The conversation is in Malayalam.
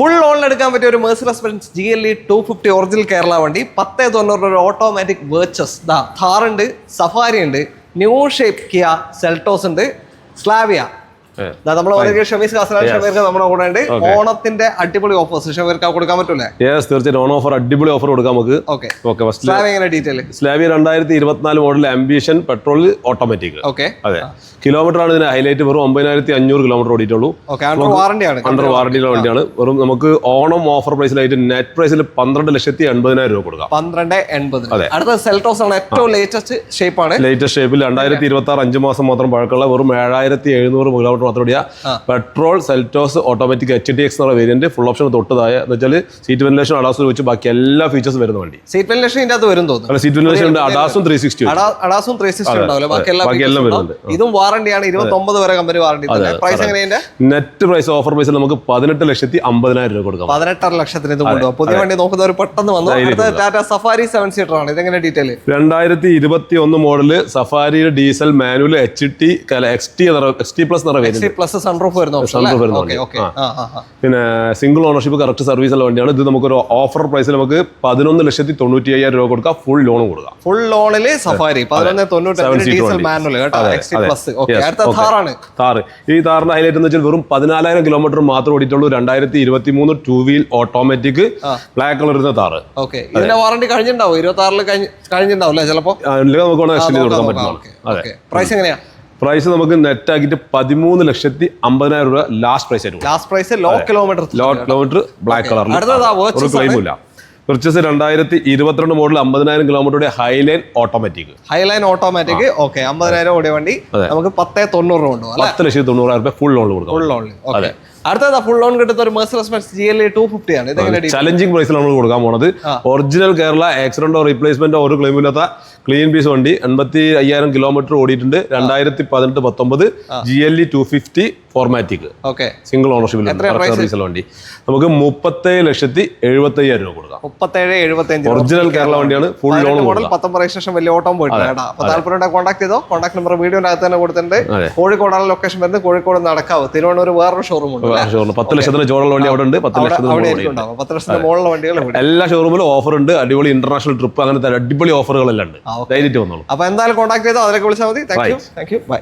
ഫുൾ ഓണിൽ എടുക്കാൻ പറ്റിയ ഒരു Mercedes Benz GLE 250 original Kerala വണ്ടി 1090 ഒരു ഓട്ടോമാറ്റിക് വേർച്ചസ് ഥാർ ഉണ്ട്, സഫാരി ഉണ്ട്, ന്യൂ ഷേപ്പ് കിയ സെൽട്ടോസ് ഉണ്ട്, സ്ലാവിയ. നമ്മുടെ കൂടെ ഉണ്ട്. ഓണത്തിന്റെ അടിപൊളി ഓഫേഴ്സ് ഷമീർക്ക് കൊടുക്കാൻ പറ്റൂലേ? തീർച്ചയായിട്ടും ഓൺ ഓഫർ, അടിപൊളി ഓഫർ കൊടുക്കാം നമുക്ക്. Slavia 2024 model ambition petrol automatic. അതെ, കിലോമീറ്റർ ആണ് ഇതിന് ഹൈലൈറ്റ്. വെറും 9500 കിലോമീറ്റർ ഓടിയിട്ടുള്ളൂ. അണ്ടർ വാറണ്ടിയുള്ള വണ്ടിയാണ്. വെറും നമുക്ക് ഓണം ഓഫർ പ്രൈസിലായിട്ട് നെറ്റ് പ്രൈസിൽ 12,80,000 രൂപ കൊടുക്കാം. 12,80,000. അതെ, അടുത്ത സെൽട്ടോസ് ആണ് ഏറ്റവും ലേറ്റസ്റ്റ് ഷേപ്പാണ്. ലേറ്റസ്റ്റ് ഷേപ്പിൽ 2026 5 മാസം മാത്രം പഴക്കമുള്ള വെറും 7700 കിലോമീറ്റർ മാത്രം ഓടിയ പെട്രോൾ സെൽറ്റോസ് ഓട്ടോമാറ്റിക് HTX എന്ന വേരിയന്റ്. ഫുൾ ഓപ്ഷൻ തൊട്ടതായ എന്ന് വെച്ചാൽ സീറ്റ് വെന്റിലേഷൻ അഡാസും വെച്ച് ബാക്കി എല്ലാ ഫീച്ചേഴ്സും വരുന്ന വണ്ടി. സീറ്റ് വെന്റിലേഷൻ ഇതിന്റെ അകത്ത് വരും തോന്നുന്നു. സീറ്റ് വെന്റിലേഷൻ ഉണ്ട്, അഡാസും 360 ഉണ്ടാവില്ല, ബാക്കി എല്ലാം വരുന്നുണ്ട്. ഇതും വാറണ്ടിയാണ്, 29 വരെ കമ്പനി വാറണ്ടി. പ്രൈസ് എങ്ങനെയാണ്? നെറ്റ് പ്രൈസ് ഓഫർ പ്രൈസിൽ നമുക്ക് 18,50,000 രൂപ കൊടുക്കാം. 18 ലക്ഷത്തിന് ഇത് കൊണ്ടുപോകും. പുതിയ വണ്ടി നോക്കുന്നവർ പെട്ടെന്ന് വന്നു. ടാറ്റ സഫാരി 7 സീറ്റർ ആണ്. ഇതെങ്ങനെ ഡീറ്റെയിൽ? 2021 മോഡല് സഫാരിയുടെ ഡീസൽ മാനുവൽ XT പ്ലസ് പിന്നെ സിംഗിൾ ഓണർഷിപ്പ് കറക്റ്റ് സർവീസ് ഉള്ള വണ്ടിയാണ്. ഇത് നമുക്കൊരു ഓഫർ പ്രൈസിൽ നമുക്ക് 11,95,000 രൂപ കൊടുക്കാം. ഫുൾ ലോൺ കൊടുക്കാം. ഫുൾ ലോണില് സഫാരി 11,95 ഡീസൽ മാനുവൽ താർ. ഈ താറിന്റെ ഹൈലൈറ്റ് എന്ന് വെച്ചാൽ വെറും 14,000 കിലോമീറ്റർ മാത്രം ഓടിയിട്ടുള്ളൂ. 2023 two wheel automatic black colour ഇരുന്ന താറ്. ഇതിന്റെ വാറണ്ടി കഴിഞ്ഞിട്ടുണ്ടാവും. 26 കഴിഞ്ഞിട്ടുണ്ടാവില്ല ചിലപ്പോ. നമുക്ക് എക്സ്റ്റെൻഡ് ചെയ്ത് കൊടുക്കാൻ പറ്റുന്നതാണ്. പ്രൈസ് എങ്ങനെയാ? പ്രൈസ് നമുക്ക് നെറ്റ് ആക്കിയിട്ട് 13,50,000 രൂപ ലാസ്റ്റ് പ്രൈസ് ആയിട്ട്. Last price low kilometre black കളറിൽ ഒരു ക്ലെയിം ഇല്ല. പർച്ചേസ് 2022 മോഡൽ 50,000 കിലോമീറ്ററുടെ ഹൈലൈൻ ഓട്ടോമാറ്റിക്. 50,000 ഓടിയ വണ്ടി നമുക്ക് 10,90 കൊണ്ടുപോകാം. 10,90,000 രൂപ ഫുൾ ലോൺ കൊടുക്കാം. അടുത്തത് ഫുൾ ലോൺ കിട്ടുന്ന ഒരു മെഴ്സിഡസ് ബെൻസ് GLE 250 ആണ്. ചലഞ്ചിങ് പ്രൈസിൽ നമ്മൾ കൊടുക്കാൻ പോണത്. ഒറിജിനൽ കേരള ആക്സിഡന്റോ റീപ്ലേസ്മെന്റോ ഒരു ക്ലെയിം ഇല്ലാത്ത ക്ലീൻ പീസ് വണ്ടി. 85,000 കിലോമീറ്റർ ഓടിയിട്ടുണ്ട്. 2018-19 GLE 250 ഫോർമാറ്റിക്. സിംഗിൾ ഓണർഷിപ്പിൽ സർവീസ് വണ്ടി നമുക്ക് 37,70,000 രൂപ കൊടുക്കാം. 37,75 ഒറിജിനൽ കേരള വണ്ടിയാണ്. ഫുൾ ലോൺ മോഡൽ 19 രജിസ്ട്രേഷൻ വലിയ ഓട്ടം പോയിട്ടുണ്ട്. അപ്പൊ താല്പര്യം കോൺടാക്ട് ചെയ്തോ. കോൺടാക്ട് നമ്പർ വീഡിയോനകത്ത് തന്നെ കൊടുത്തിട്ടുണ്ട്. കോഴിക്കോടാണ് ലൊക്കേഷൻ വരുന്നത്. കോഴിക്കോട് നടക്കാവ്. തിരുവനന്തപുരം വേറൊരു ഷോറൂം ഉണ്ട്. 10 ലക്ഷത്തിന് ജോഡുള്ള വണ്ടി അവിടെ ഉണ്ട്. 10 ലക്ഷത്തിന് മുകളിലുള്ള വണ്ടികൾ എല്ലാ ഷോറൂമിലും ഓഫർ ഉണ്ട്. അടിപൊളി ഇന്റർനാഷണൽ ട്രിപ്പ് അങ്ങനത്തെ അടിപൊളി ഓഫറുകളെല്ലാം ഉണ്ട്. ധൈര്യമായിട്ട് വന്നോളൂ. അപ്പൊ എന്തായാലും കോൺടാക്ട് ചെയ്തോ. അതിലേക്ക് വിളിച്ചാൽ മതി. Thank you. ബൈ.